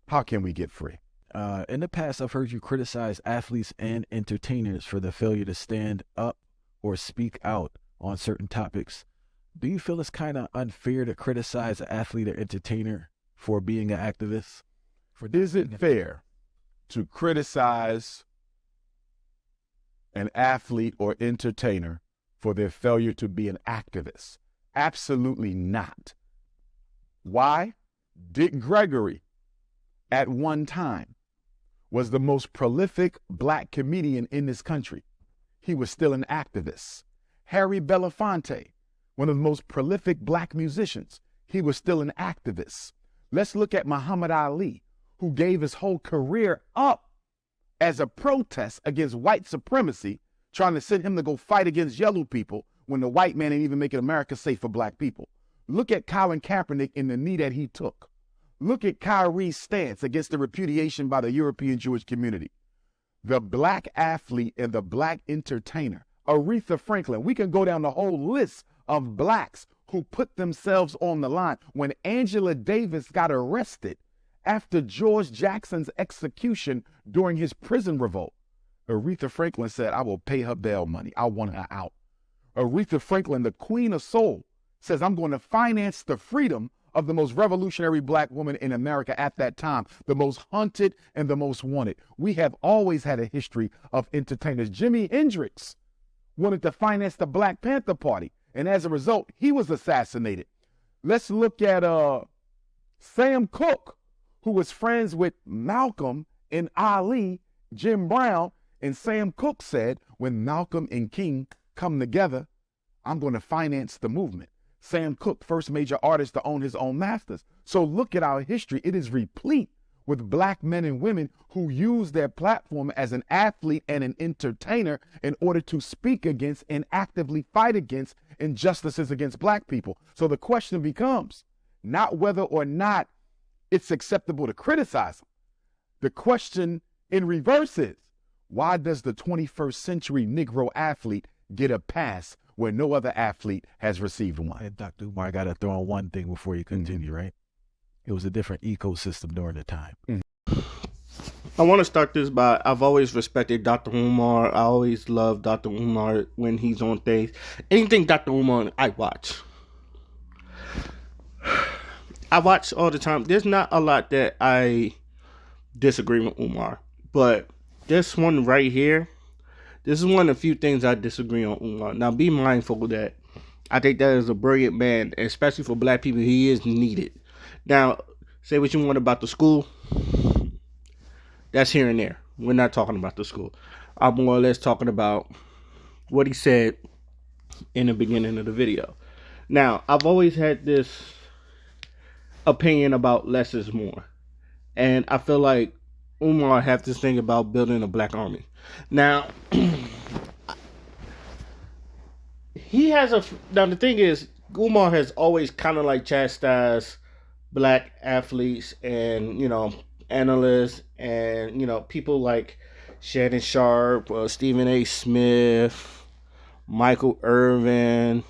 How can we get free? In the past, I've heard you criticize athletes and entertainers for their failure to stand up or speak out on certain topics. Do you feel it's kind of unfair to criticize an athlete or entertainer for being an activist? Is it fair to criticize an athlete or entertainer for their failure to be an activist? Absolutely not. Why? Dick Gregory, at one time, was the most prolific black comedian in this country. He was still an activist. Harry Belafonte, one of the most prolific black musicians, he was still an activist. Let's look at Muhammad Ali, who gave his whole career up as a protest against white supremacy, trying to send him to go fight against yellow people when the white man ain't even making America safe for black people. Look at Colin Kaepernick and the knee that he took. Look at Kyrie's stance against the repudiation by the European Jewish community. The black athlete and the black entertainer, Aretha Franklin. We can go down the whole list of blacks who put themselves on the line. When Angela Davis got arrested after George Jackson's execution during his prison revolt, Aretha Franklin said, I will pay her bail money. I want her out. Aretha Franklin, the queen of soul, says, I'm going to finance the freedom of the most revolutionary black woman in America at that time, the most hunted and the most wanted. We have always had a history of entertainers. Jimi Hendrix wanted to finance the Black Panther Party, and as a result, he was assassinated. Let's look at Sam Cooke, who was friends with Malcolm and Ali, Jim Brown, and Sam Cooke said, when Malcolm and King come together, I'm going to finance the movement. Sam Cooke, first major artist to own his own masters. So look at our history. It is replete with black men and women who use their platform as an athlete and an entertainer in order to speak against and actively fight against injustices against black people. So the question becomes not whether or not it's acceptable to criticize them. The question in reverse is, why does the 21st century Negro athlete get a pass where no other athlete has received one? And Dr. Umar, I got to throw on one thing before you continue, right? It was a different ecosystem during the time. I want to start this by, I've always respected Dr. Umar. I always love Dr. Umar when he's on things. Anything Dr. Umar, I watch. I watch all the time. There's not a lot that I disagree with Umar, but this one right here, this is one of the few things I disagree on Umar. Now, be mindful that I think that is a brilliant man, especially for black people. He is needed. Now, say what you want about the school. That's here and there. We're not talking about the school. I'm more or less talking about what he said in the beginning of the video. Now, I've always had this opinion about less is more. And I feel like Umar has this thing about building a black army. Now, now the thing is, Umar has always kind of like chastised black athletes and, analysts and, people like Shannon Sharp, Stephen A. Smith, Michael Irvin.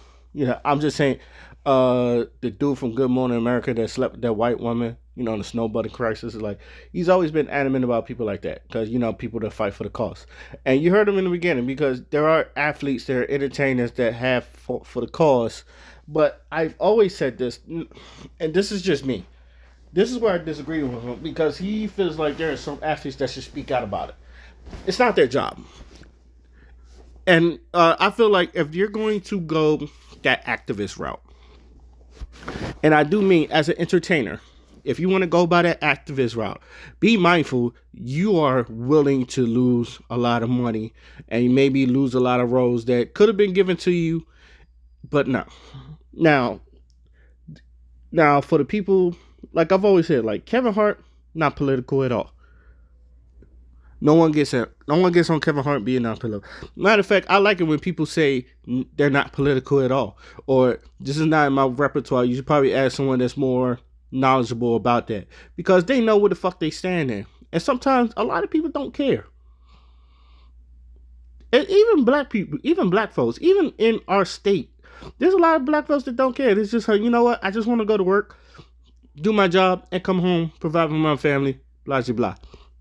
I'm just saying, the dude from Good Morning America that slept with that white woman, the snowboarding crisis, is like, he's always been adamant about people like that because, people that fight for the cause. And you heard him in the beginning because there are athletes, there are entertainers that have fought for the cause. But I've always said this, and this is just me. This is where I disagree with him because he feels like there are some athletes that should speak out about it. It's not their job. And I feel like if you're going to go that activist route, and I do mean as an entertainer, if you want to go by that activist route, be mindful you are willing to lose a lot of money and maybe lose a lot of roles that could have been given to you, but no. Now for the people, like I've always said, like Kevin Hart, not political at all. No one gets on Kevin Hart being not political. Matter of fact, I like it when people say they're not political at all, or this is not in my repertoire. You should probably ask someone that's more knowledgeable about that because they know where the fuck they stand in. And sometimes a lot of people don't care. And even black people, even black folks, even in our state, there's a lot of black folks that don't care. It's just, you know what? I just want to go to work, do my job, and come home, provide for my family, blah, blah, blah.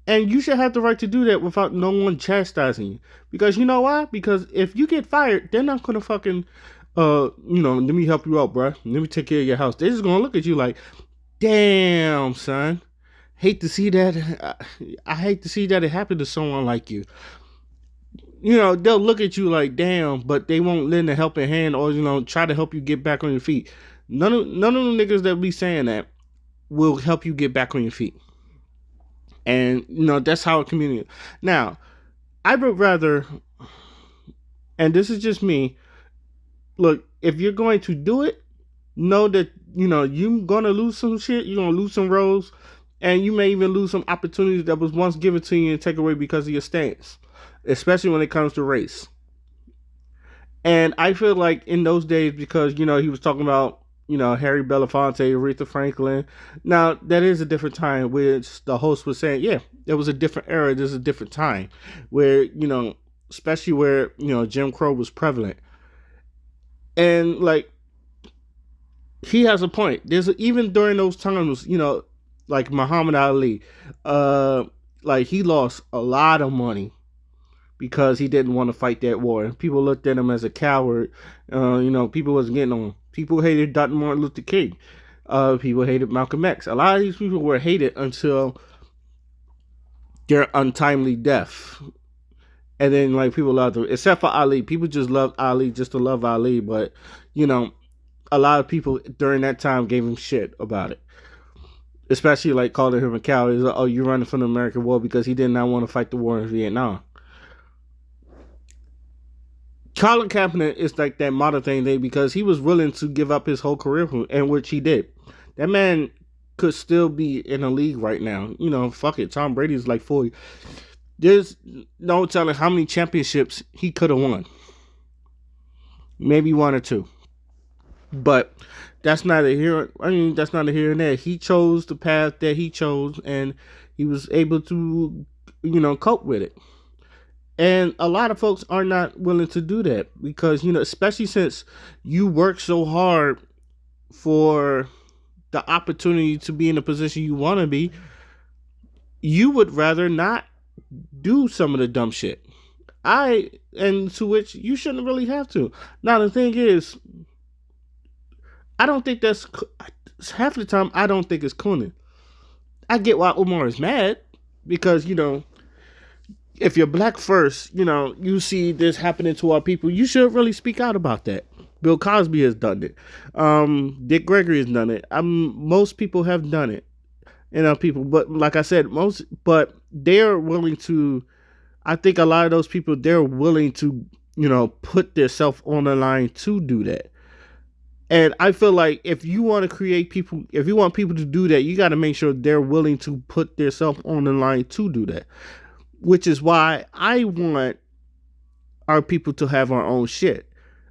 And you should have the right to do that without no one chastising you. Because you know why? Because if you get fired, they're not going to fucking, let me help you out, bro. Let me take care of your house. They're just going to look at you like, damn, son. Hate to see that. I hate to see that it happened to someone like you. They'll look at you like, damn, but they won't lend a helping hand or, try to help you get back on your feet. None of the niggas that be saying that will help you get back on your feet. And, that's how a community. Now, I would rather, and this is just me, look, if you're going to do it, know that, you're going to lose some shit, you're going to lose some roles, and you may even lose some opportunities that was once given to you and take away because of your stance, especially when it comes to race. And I feel like in those days, because, he was talking about, Harry Belafonte, Aretha Franklin. Now, that is a different time, which the host was saying, yeah, it was a different era. There's a different time where, especially where, Jim Crow was prevalent. And, like, he has a point. Even during those times, like Muhammad Ali, like, he lost a lot of money because he didn't want to fight that war. People looked at him as a coward. People wasn't getting on him. People hated Dr. Martin Luther King. People hated Malcolm X. A lot of these people were hated until their untimely death. And then, like, people loved him. Except for Ali. People just loved Ali just to love Ali. But, a lot of people during that time gave him shit about it. Especially, like, calling him a coward. Like, oh, you're running from the American war because he did not want to fight the war in Vietnam. Colin Kaepernick is like that modern thing because he was willing to give up his whole career, and which he did. That man could still be in the league right now. Fuck it. Tom Brady's like 40. There's no telling how many championships he could have won. Maybe one or two. But that's neither here. That's neither here and there. He chose the path that he chose, and he was able to, cope with it. And a lot of folks are not willing to do that because, especially since you work so hard for the opportunity to be in the position you want to be, you would rather not do some of the dumb shit. And to which you shouldn't really have to. Now, the thing is, I don't think that's, half the time, I don't think it's cooning. I get why Umar is mad because, if you're black first, you see this happening to our people, you should really speak out about that. Bill Cosby has done it. Dick Gregory has done it. Most people have done it. People, but like I said, but they're willing to, I think a lot of those people, they're willing to, put themselves on the line to do that. And I feel like if you want to create people, if you want people to do that, you got to make sure they're willing to put themselves on the line to do that. Which is why I want our people to have our own shit.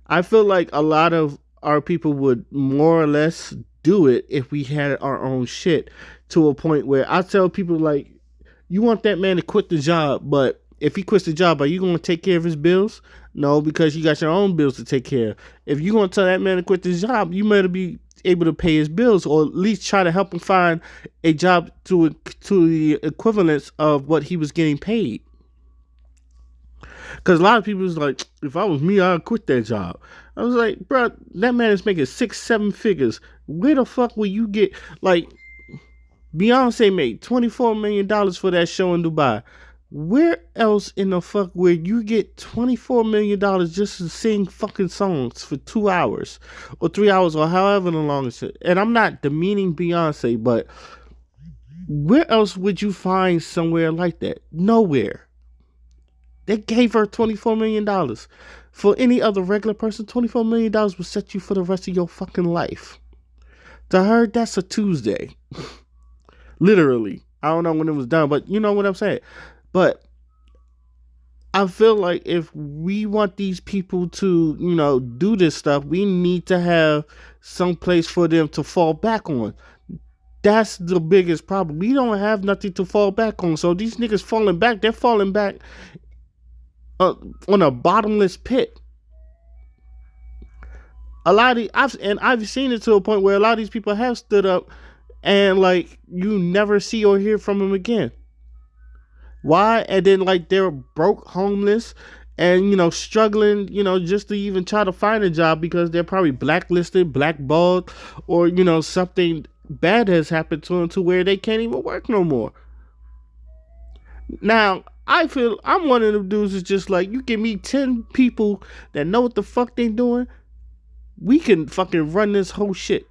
I feel like a lot of our people would more or less do it if we had our own shit, to a point where I tell people, like, you want that man to quit the job, but if he quits the job, are you going to take care of his bills? No, because you got your own bills to take care of. If you're going to tell that man to quit the job, you better be able to pay his bills, or at least try to help him find a job to the equivalence of what he was getting paid. Because a lot of people was like, if I was me, I'd quit that job. I was like, bro, that man is making 6-7 figures. Where the fuck will you get? Like, Beyonce made $24 million for that show in Dubai. Where else in the fuck where you get $24 million just to sing fucking songs for 2 hours or 3 hours or however long it's? And I'm not demeaning Beyonce, but where else would you find somewhere like that? Nowhere. They gave her $24 million. For any other regular person, $24 million will set you for the rest of your fucking life. To her, that's a Tuesday. Literally. I don't know when it was done, but you know what I'm saying. But I feel like if we want these people to, do this stuff, we need to have some place for them to fall back on. That's the biggest problem. We don't have nothing to fall back on. So these niggas falling back, they're falling back on a bottomless pit. A lot of I've seen it to a point where a lot of these people have stood up and like you never see or hear from them again. Why? And then like they're broke, homeless, and struggling, just to even try to find a job because they're probably blacklisted, blackballed, or something bad has happened to them to where they can't even work no more. Now, I feel I'm one of them dudes is just like, you give me 10 people that know what the fuck they doing, we can fucking run this whole shit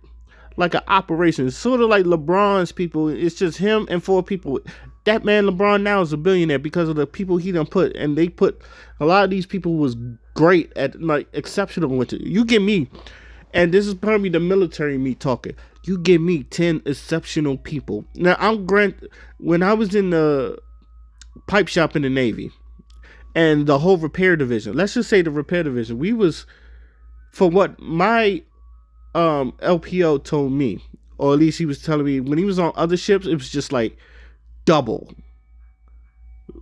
like an operation. Sort of like LeBron's people. It's just him and 4 people. That man LeBron now is a billionaire because of the people he done put. And they put, a lot of these people was great at, like, exceptional with it. You give me, and this is probably the military me talking, you give me 10 exceptional people. Now, when I was in the pipe shop in the Navy, and the whole repair division, let's just say the repair division, we was, for what my LPO told me, or at least he was telling me, when he was on other ships, it was just like double.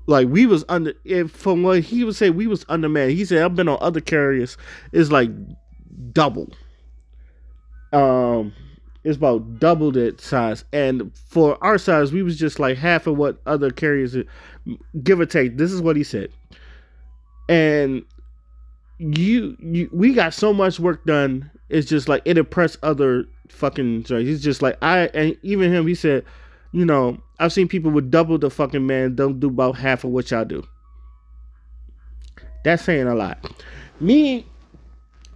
Like we was under, from what he would say, we was undermanned. He said, I've been on other carriers, it's like double. It's about double that size, and for our size, we was just like half of what other carriers, give or take. This is what he said, and we got so much work done. It's just like it impressed other fucking. He's just like and even him. He said, I've seen people with double the fucking man don't do about half of what y'all do. That's saying a lot. Me.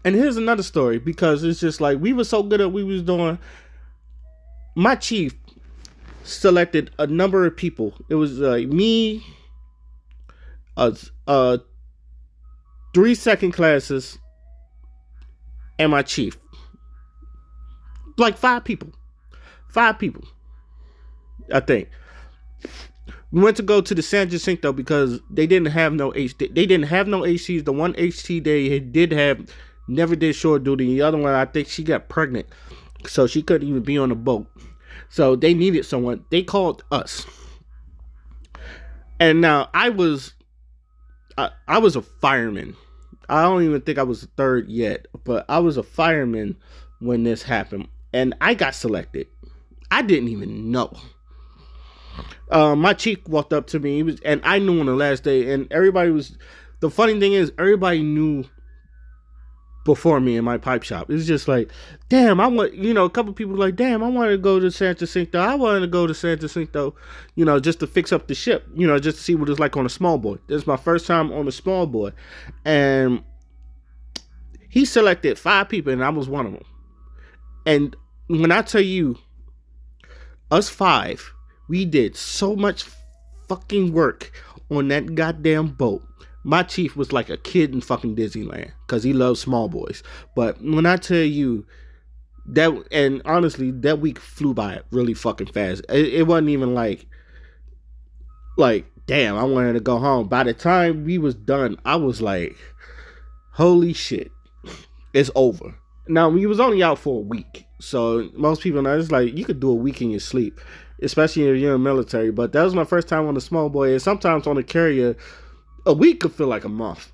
And here's another story, because it's just like we were so good at what we was doing. My chief selected a number of people. It was like me, 3 second classes, and my chief. Like 5 people. 5 people, I think. We went to go to the San Jacinto because they didn't have no They didn't have no HTs. The one HT they did have never did short duty. The other one, I think she got pregnant, so she couldn't even be on the boat. So they needed someone. They called us. And now I was a fireman. I don't even think I was a third yet, but I was a fireman when this happened, and I got selected. I didn't even know. My chief walked up to me, and I knew on the last day, and everybody was. The funny thing is, everybody knew before me in my pipe shop. It's just like, damn, I want, a couple people like, damn, I want to go to San Jacinto. I wanted to go to San Jacinto, just to fix up the ship, just to see what it's like on a small boy. This is my first time on a small boy. And he selected 5 people, and I was one of them. And when I tell you, us 5, we did so much fucking work on that goddamn boat. My chief was like a kid in fucking Disneyland because he loves small boys. But when I tell you that, and honestly, that week flew by really fucking fast. It wasn't even like, damn, I wanted to go home. By the time we was done, I was like, holy shit, it's over. Now, we was only out for a week. So most people know it's like, you could do a week in your sleep, especially if you're in the military. But that was my first time on a small boy. And sometimes on a carrier, a week could feel like a month.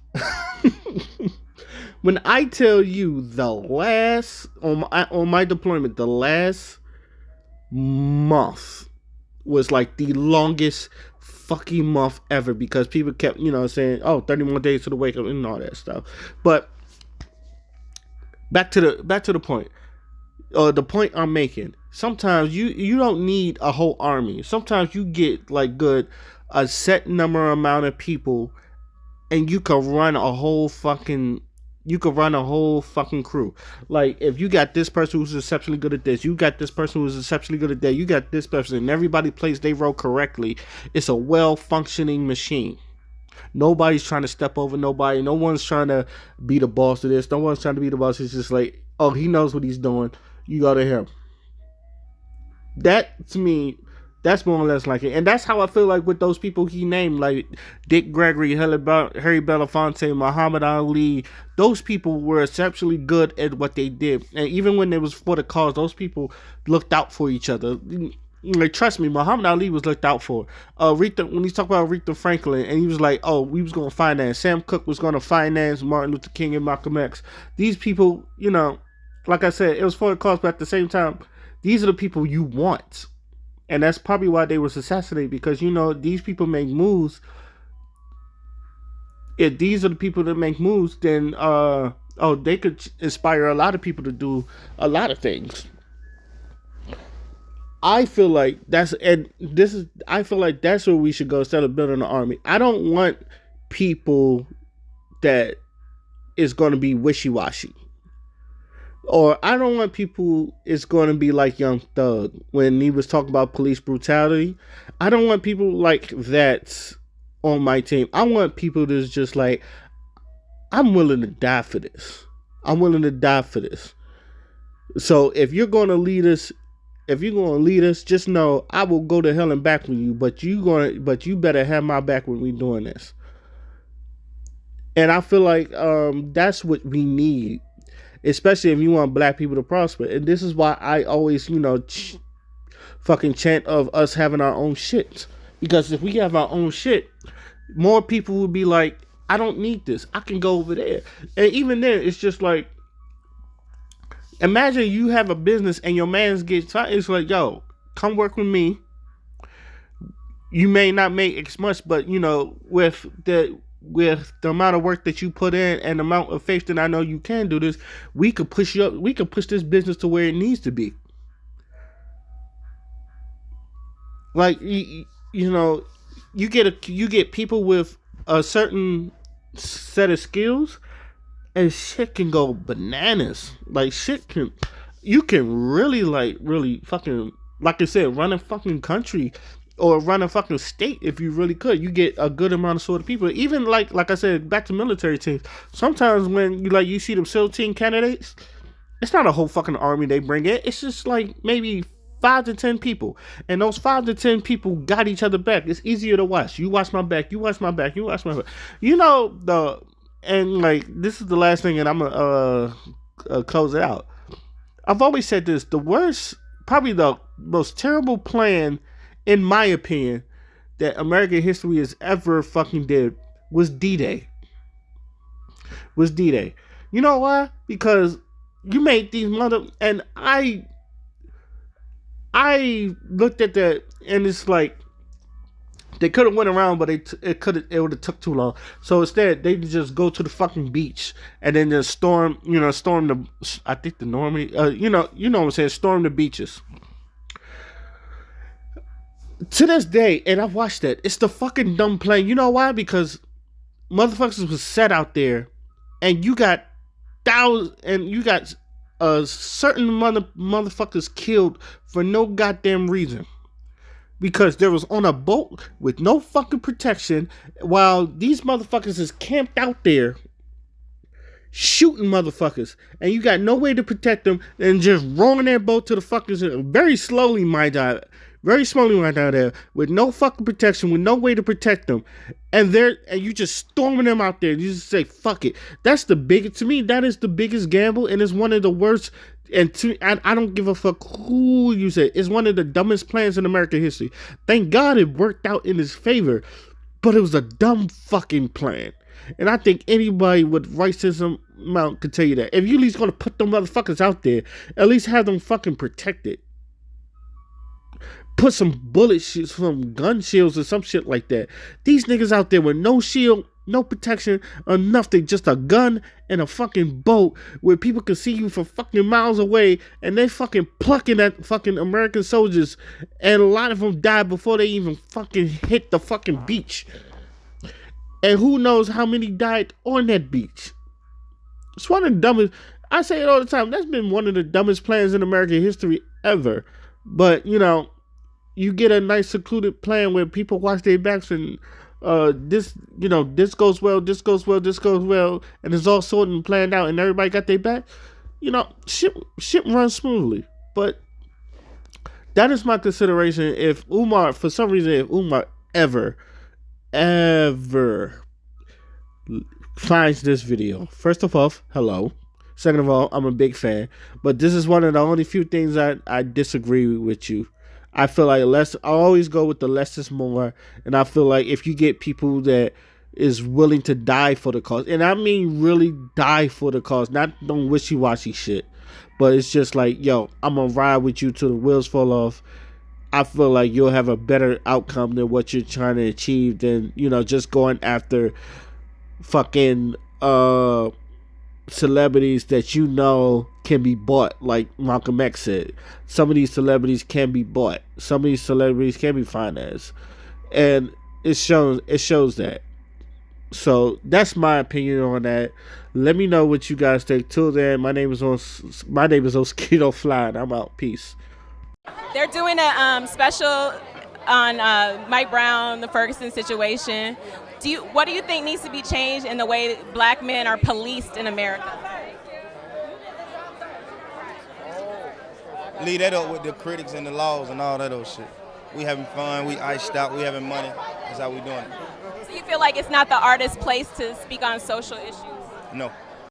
When I tell you the last, on my deployment, the last month was like the longest fucking month ever, because people kept, saying, oh, 30 more days to the wake up and all that stuff. But back to the point. The point I'm making. Sometimes you don't need a whole army. Sometimes you get like a set amount of people, and you could run a whole fucking crew. Like, if you got this person who's exceptionally good at this, you got this person who's exceptionally good at that, you got this person, and everybody plays their role correctly, it's a well-functioning machine. Nobody's trying to step over nobody. No one's trying to be the boss of this. No one's trying to be the boss. It's just like, oh, he knows what he's doing. You go to him. That, to me, that's more or less like it. And that's how I feel like with those people he named, like Dick Gregory, Harry Belafonte, Muhammad Ali. Those people were exceptionally good at what they did. And even when it was for the cause, those people looked out for each other. Like, trust me, Muhammad Ali was looked out for. When he talked about Aretha Franklin, and he was like, oh, we was going to finance. Sam Cooke was going to finance Martin Luther King and Malcolm X. These people, like I said, it was for the cause, but at the same time, These are the people you want. And that's probably why they was assassinated, because, you know, these people make moves. If these are the people that make moves, then, they could inspire a lot of people to do a lot of things. I feel like that's where we should go instead of building an army. I don't want people that is going to be wishy-washy. Or I don't want people is going to be like Young Thug when he was talking about police brutality. I don't want people like that on my team. I want people that's just like, I'm willing to die for this. I'm willing to die for this. So if you're going to lead us, just know I will go to hell and back with you. But you better have my back when we doing this. And I feel like that's what we need, especially if you want black people to prosper. And this is why I always, fucking chant of us having our own shit. Because if we have our own shit, more people will be like, I don't need this. I can go over there. And even then, it's just like, imagine you have a business and your man's gets fired. It's like, yo, come work with me. You may not make as much, but, with the amount of work that you put in and the amount of faith that I know you can do this, we could push you up. We could push this business to where it needs to be. Like, you get people with a certain set of skills, and shit can go bananas. Like, you can really fucking, like I said, run a fucking country or run a fucking state if you really could. You get a good amount of sort of people. Even like I said, back to military teams. Sometimes when you see them SEAL team candidates, it's not a whole fucking army they bring in. It's just like maybe 5 to 10 people. And those 5 to 10 people got each other back. It's easier to watch. You watch my back, you watch my back, you watch my back. And like, this is the last thing, and I'm gonna close it out. I've always said this: probably the most terrible plan, in my opinion, that American history has ever fucking did was D-Day. You know why? Because you made these and I looked at that, and it's like, they could have went around, but it would have took too long. So instead, they just go to the fucking beach and then just storm the, I think the Normie, what I'm saying, storm the beaches. To this day, and I've watched that, it's the fucking dumb plan. You know why? Because motherfuckers was set out there, and you got thousands, and you got a certain motherfuckers killed for no goddamn reason. Because there was on a boat with no fucking protection, while these motherfuckers is camped out there shooting motherfuckers, and you got no way to protect them, and just rolling their boat to the fuckers very slowly, there, with no fucking protection, with no way to protect them, and you just storming them out there. You just say fuck it. To me, that is the biggest gamble, and it's one of the worst. And I don't give a fuck who you say. It's one of the dumbest plans in American history. Thank God it worked out in his favor, but it was a dumb fucking plan. And I think anybody with racism amount could tell you that. If you at least gonna put them motherfuckers out there, at least have them fucking protected. Put some bullet shields, some gun shields or some shit like that. These niggas out there with no shield, no protection, or nothing, just a gun and a fucking boat where people can see you from fucking miles away, and they fucking plucking at fucking American soldiers, and a lot of them died before they even fucking hit the fucking beach. And who knows how many died on that beach. It's one of the dumbest, I say it all the time, that's been one of the dumbest plans in American history ever. But, you get a nice secluded plan where people watch their backs, and this goes well, and it's all sorted and planned out, and everybody got their back. Shit runs smoothly. But that is my consideration. If Umar ever finds this video, first of all, hello. Second of all, I'm a big fan, but this is one of the only few things I disagree with you. I feel like I always go with the less is more, and I feel like if you get people that is willing to die for the cause, and I mean really die for the cause, not no wishy-washy shit. but it's just like, yo, I'm gonna ride with you till the wheels fall off. I feel like you'll have a better outcome than what you're trying to achieve than, just going after fucking celebrities that can be bought, like Malcolm X said. Some of these celebrities can be bought. Some of these celebrities can be financed. And it shows that. So that's my opinion on that. Let me know what you guys think. Till then, my name is Mosquito Fly, and I'm out. Peace. They're doing a special on Mike Brown, the Ferguson situation. What do you think needs to be changed in the way black men are policed in America? Leave that up with the critics and the laws and all that other shit. We having fun, we iced out, we having money. That's how we doing it. So you feel like it's not the artist's place to speak on social issues? No.